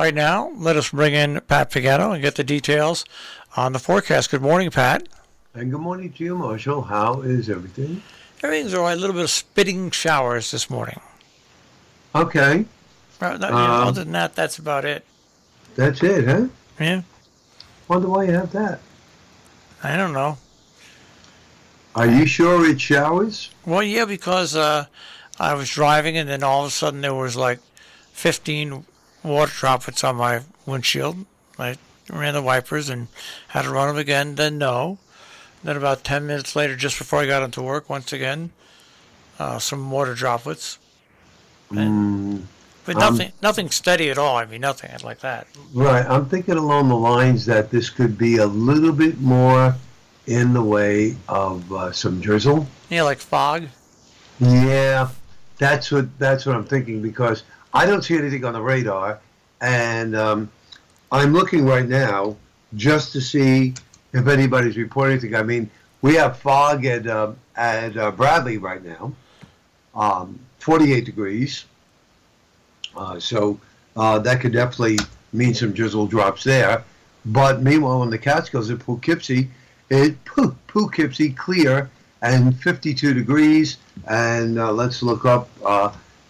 Right now, let us bring in Pat Pagano and get the details on the forecast. Good morning, Pat. And good morning to you, Marshall. How is everything? Everything's all right. A little bit of spitting showers this morning. Okay. Other Um, than that, that's about it. that's it, huh? Yeah, Wonder why you have that. I don't know. Are you sure it showers? Well, yeah, because I was driving and then all of a sudden there was like 15 water droplets on my windshield. I ran the wipers and had to run them again. Then no. Then about 10 minutes later, just before I got into work, once again, some water droplets. And Mm, but I'm nothing steady at all. I mean, nothing like that. right. I'm thinking along the lines that this could be a little bit more in the way of some drizzle. Yeah, like fog. Yeah, that's what I'm thinking because I don't see anything on the radar, and I'm looking right now just to see if anybody's reporting anything. I mean, we have fog at Bradley right now, 48 degrees. So that could definitely mean some drizzle drops there. But meanwhile, in the Catskills at Poughkeepsie clear and 52 degrees. And let's look up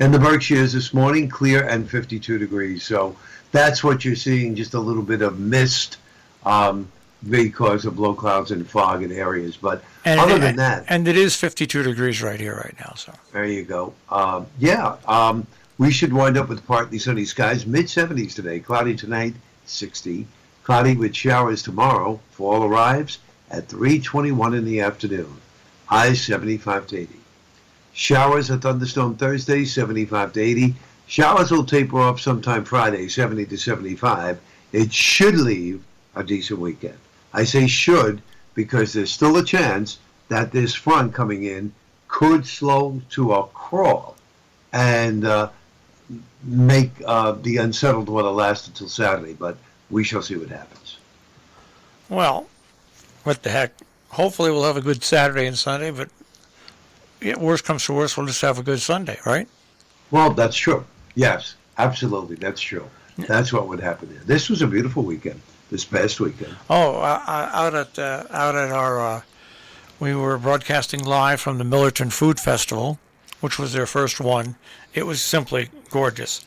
in the Berkshires this morning, clear and 52 degrees. So that's what you're seeing, just a little bit of mist because of low clouds and fog in areas. But other than that, And it is 52 degrees right here, right now. So there you go. We should wind up with partly sunny skies, mid 70s today, cloudy tonight, 60, cloudy with showers tomorrow. Fall arrives at 3:21 in the afternoon. Highs 75 to 80. Showers a thunderstorm Thursday, 75 to 80. Showers will taper off sometime Friday, 70 to 75. It should leave a decent weekend. I say should because there's still a chance that this front coming in could slow to a crawl and make the unsettled weather last until Saturday. But we shall see what happens. well, what the heck? Hopefully, we'll have a good Saturday and Sunday. But yeah, worst comes to worst, we'll just have a good Sunday, right? Well, that's true. Yes, absolutely. That's true. That's what would happen there. This was a beautiful weekend, this past weekend. Oh, out at our we were broadcasting live from the Millerton Food Festival, which was their first one. It was simply gorgeous.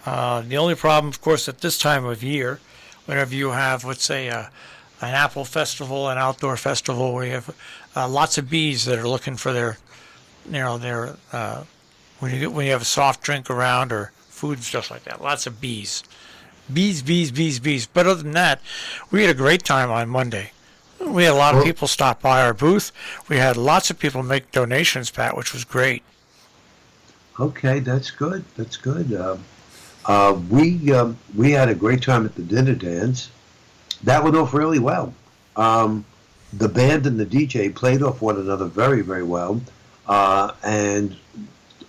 The only problem, of course, at this time of year, whenever you have, let's say, an apple festival, an outdoor festival, where you have lots of bees that are looking for their when you have a soft drink around or food and stuff like that, lots of bees. Bees, bees, bees, bees. But other than that, we had a great time on Monday. We had a lot of Well, people stop by our booth. We had lots of people make donations, Pat, which was great. okay, that's good. That's good. We had a great time at the dinner dance. That went off really well. Um, the band and the DJ played off one another very, very well, and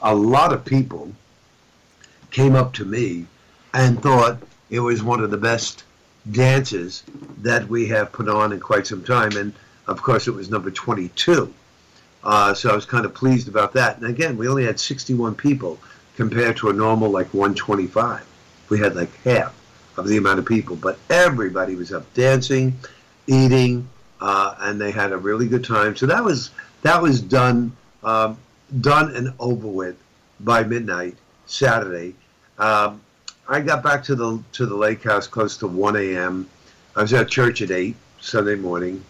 a lot of people came up to me and thought it was one of the best dances that we have put on in quite some time. And of course, it was number 22. So I was kind of pleased about that. And again, we only had 61 people compared to a normal like 125. We had like half of the amount of people, but everybody was up dancing, eating, and they had a really good time. So that was done and over with by midnight Saturday. I got back to the lake house close to 1 a.m. I was at church at 8 Sunday morning.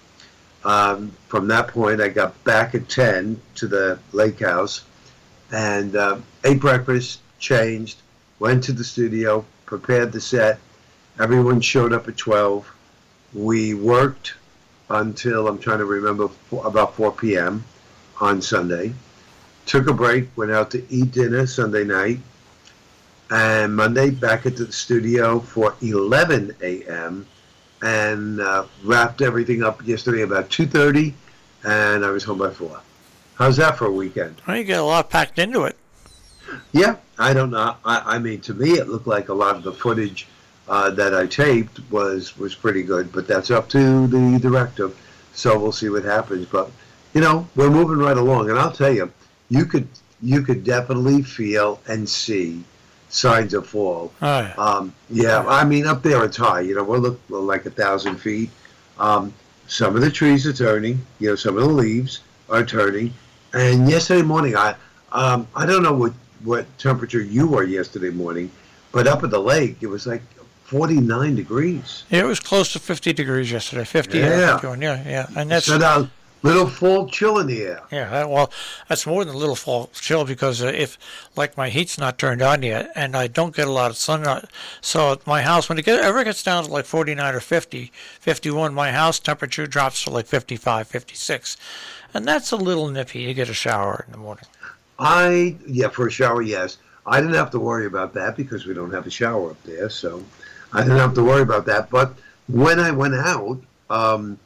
From that point, I got back at 10 to the lake house and ate breakfast, changed, went to the studio, prepared the set. Everyone showed up at 12. We worked until, I'm trying to remember, about 4 p.m. on Sunday. Took a break, went out to eat dinner Sunday night. And Monday, back into the studio for 11 a.m. and wrapped everything up yesterday about 2:30, and I was home by 4. How's that for a weekend? Well, you get a lot packed into it. Yeah, I don't know. I mean, to me, it looked like a lot of the footage that I taped was pretty good, but that's up to the director. So we'll see what happens. But we're moving right along, and I'll tell you, you could definitely feel and see signs of fall. Oh, yeah. Yeah, I mean, up there it's high. We're like 1,000 feet. Some of the trees are turning. Some of the leaves are turning. And yesterday morning, I don't know what temperature you were yesterday morning, but up at the lake, it was like 49 degrees. Yeah, it was close to 50 degrees yesterday. 50, Yeah. 51, yeah. And that's, So now, little fall chill in the air. yeah, well, that's more than a little fall chill because if, like, my heat's not turned on yet and I don't get a lot of sun, so at my house, when it ever gets down to like 49 or 50, 51, my house temperature drops to like 55, 56. And that's a little nippy. You get a shower in the morning. Yeah, for a shower, yes. I didn't have to worry about that because we don't have a shower up there, so I didn't have to worry about that. But when I went out, when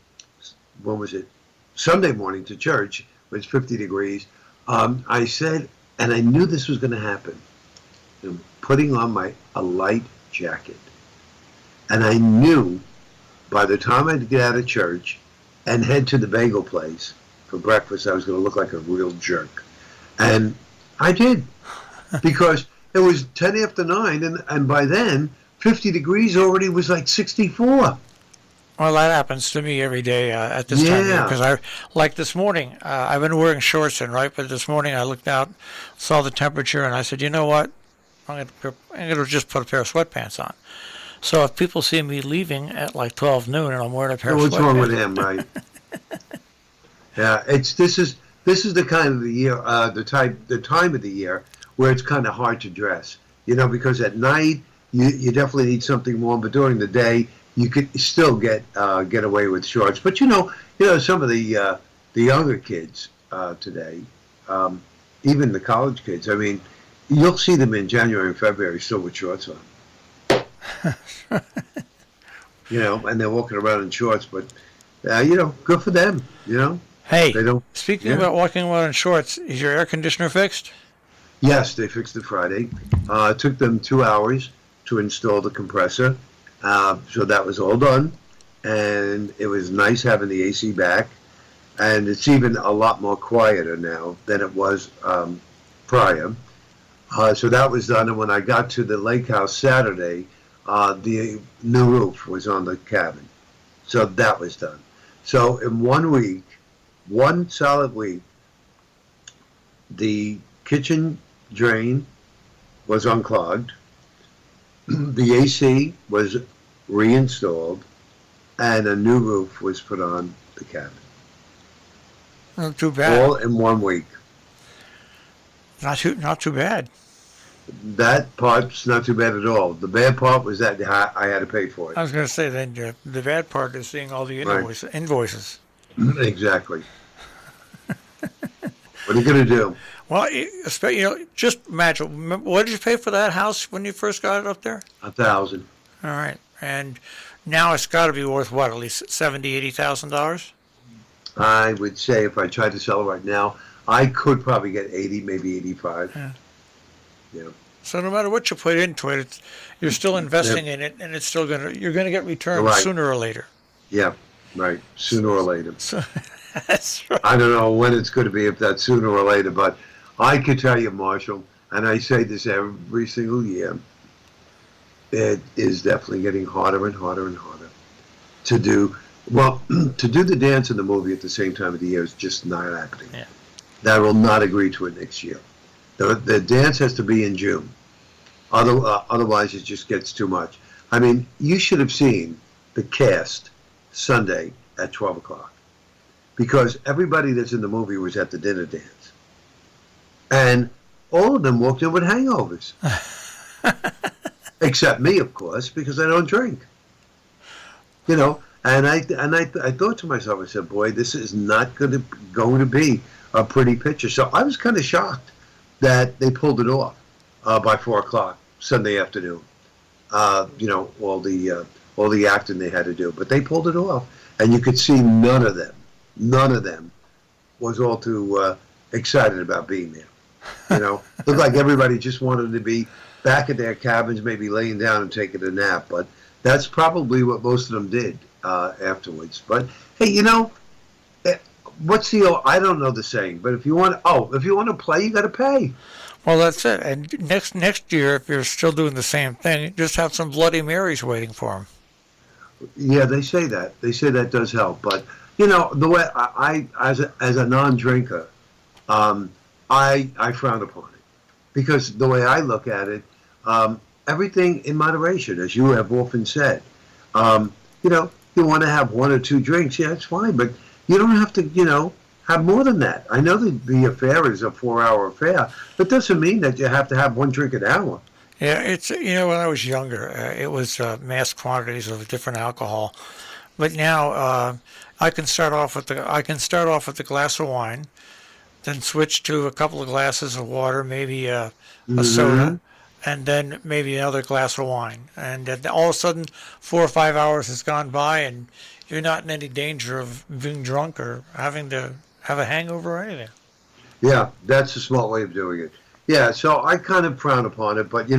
was it? Sunday morning to church, it was 50 degrees. I said, and I knew this was going to happen, putting on a light jacket. And I knew by the time I'd get out of church and head to the bagel place for breakfast, I was going to look like a real jerk. And I did, because it was 10 after 9, and by then, 50 degrees already was like 64. Well, that happens to me every day at this time of year because like this morning, I've been wearing shorts but this morning I looked out, saw the temperature, and I said, you know what, I'm going to just put a pair of sweatpants on. So if people see me leaving at like 12 noon and I'm wearing a pair of sweatpants. What's wrong with him, right? Yeah, this is the kind of the year, the time of the year where it's kind of hard to dress, because at night you definitely need something warm, but during the day you could still get away with shorts. But some of the younger kids today, even the college kids. I mean, you'll see them in January and February still with shorts on. And they're walking around in shorts, but good for them. Hey, they don't. Speaking about walking around in shorts, is your air conditioner fixed? Yes, they fixed it Friday. It took them 2 hours to install the compressor. So that was all done, and it was nice having the AC back, and it's even a lot more quieter now than it was prior. So that was done, and when I got to the lake house Saturday, the new roof was on the cabin. So that was done. So in 1 week, one solid week, the kitchen drain was unclogged, the AC was reinstalled, and a new roof was put on the cabin. Not too bad. All in 1 week. Not too bad. That part's not too bad at all. The bad part was that I had to pay for it. I was going to say then the bad part is seeing all the invoices. Exactly. What are you going to do? Well, just imagine. What did you pay for that house when you first got it up there? $1,000. All right, and now it's got to be worth what? At least $70,000-$80,000. I would say if I tried to sell it right now, I could probably get 80, maybe 85. Yeah. Yeah. So no matter what you put into it, you're still investing in it, and it's still you're gonna get returns sooner or later. Yeah, right. Sooner or later. So, that's right. I don't know when it's going to be, if that's sooner or later, but I could tell you, Marshall, and I say this every single year, it is definitely getting harder and harder and harder to do. Well, to do the dance and the movie at the same time of the year is just not happening. Yeah. I will not agree to it next year. The dance has to be in June. Otherwise, it just gets too much. I mean, you should have seen the cast Sunday at 12 o'clock, because everybody that's in the movie was at the dinner dance. And all of them walked in with hangovers. Except me, of course, because I don't drink. And I thought to myself, I said, boy, this is not going to be a pretty picture. So I was kind of shocked that they pulled it off by 4 o'clock Sunday afternoon. All the acting they had to do, but they pulled it off, and you could see none of them was all too excited about being there. Looked like everybody just wanted to be back at their cabins, maybe laying down and taking a nap. But that's probably what most of them did afterwards. But hey, what's the I don't know the saying, but if you want to play, you got to pay. Well, that's it. And next year, if you're still doing the same thing, just have some Bloody Marys waiting for them. Yeah, they say that. They say that does help. But the way as a non-drinker, um, I frown upon it because the way I look at it, everything in moderation, as you have often said. Um, you want to have one or two drinks, yeah, it's fine, but you don't have to, have more than that. I know that the affair is a 4-hour affair, but doesn't mean that you have to have one drink an hour. Yeah, it's when I was younger, it was mass quantities of different alcohol, but now I can start off with a glass of wine, then switch to a couple of glasses of water, maybe a Hmm. soda, and then maybe another glass of wine, and then all of a sudden 4 or 5 hours has gone by, and you're not in any danger of being drunk or having to have a hangover or anything. Yeah, that's a smart way of doing it. Yeah, so I kind of frown upon it, but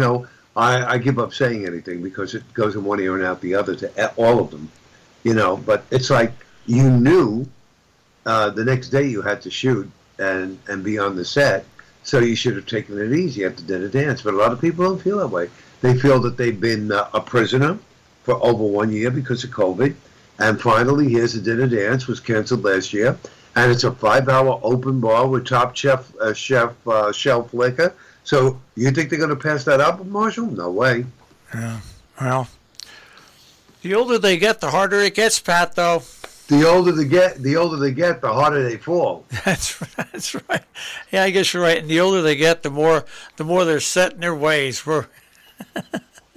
I give up saying anything because it goes in one ear and out the other to all of them. But it's like you knew the next day you had to shoot and be on the set, so you should have taken it easy at the dinner dance. But a lot of people don't feel that way. They feel that they've been a prisoner for over 1 year because of COVID, and finally, here's the dinner dance was canceled last year, and it's a 5-hour open bar with top shelf liquor. So you think they're going to pass that up, Marshall? No way. Yeah. Well, the older they get, the harder it gets, Pat. Though. The older they get, the harder they fall. That's right. Yeah, I guess you're right. And the older they get, the more they're set in their ways.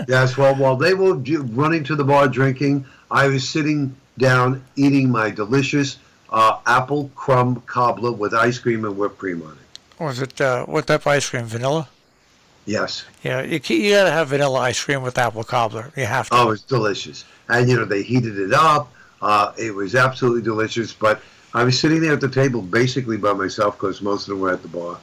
Yes, well, while they were running to the bar drinking, I was sitting down eating my delicious apple crumb cobbler with ice cream and whipped cream on it. Was it what type of ice cream? Vanilla? Yes. Yeah, you gotta have vanilla ice cream with apple cobbler. You have to. Oh, it's delicious. And, they heated it up. It was absolutely delicious. But I was sitting there at the table basically by myself because most of them were at the bar.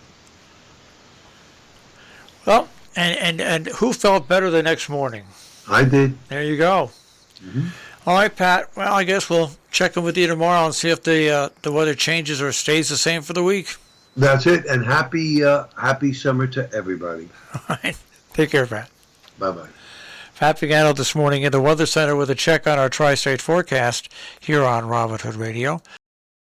Well, and who felt better the next morning? I did. There you go. Hmm. All right, Pat. Well, I guess we'll check in with you tomorrow and see if the weather changes or stays the same for the week. That's it. And happy summer to everybody. All right. Take care, Pat. Bye-bye. Pat Pagano this morning in the Weather Center with a check on our tri-state forecast here on Robin Hood Radio.